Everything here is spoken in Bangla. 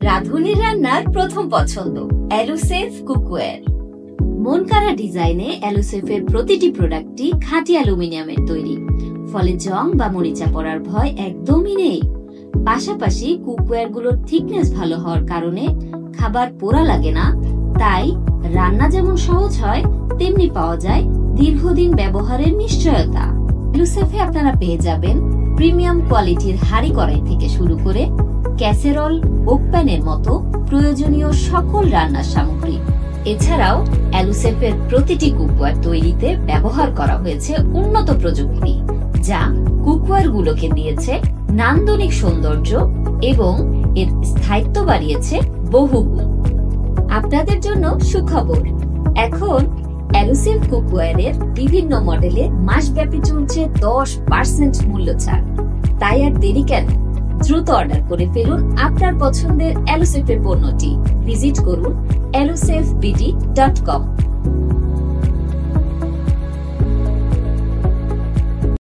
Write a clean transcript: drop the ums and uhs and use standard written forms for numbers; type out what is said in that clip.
রাঁধুনির রান্নার প্রথম পছন্দ এলোসেফ কুকওয়্যার। মন কাড়া ডিজাইনে এলোসেফের প্রতিটি প্রোডাক্টই খাঁটি অ্যালুমিনিয়ামের তৈরি, ফলে জং বা মরিচা পড়ার ভয় একদমই নেই। পাশাপাশি কুকওয়্যার গুলোর থিকনেস ভালো হওয়ার কারণে খাবার পোড়া লাগে না, তাই রান্না যেমন সহজ হয় তেমনি পাওয়া যায় দীর্ঘদিন ব্যবহারের নিশ্চয়তা। এলোসেফে আপনারা পেয়ে যাবেন প্রিমিয়াম কোয়ালিটির হাঁড়ি কড়াই থেকে শুরু করে ক্যাসেরল, ওকপ্যানের মতো প্রয়োজনীয় সকল রান্নার সামগ্রী। এছাড়াও এলোসেফের প্রতিটি কুকওয়্যার তৈরিতে ব্যবহার করা হয়েছে উন্নত প্রযুক্তি, যা কুকওয়্যার গুলোকে দিয়েছে নান্দনিক সৌন্দর্য এবং এর স্থায়িত্ব বাড়িয়েছে বহুগুণ। আপনাদের জন্য সুখবর, এখন এলোসেফ কুকওয়্যারের বিভিন্ন মডেলে মাসব্যাপী চলছে 10% মূল্য ছাড়। তাই আর দেরি কেন, দ্রুত অর্ডার করে ফেলুন আপনার পছন্দের এলোসেফের পণ্যটি। ভিজিট করুন elosefbd.com।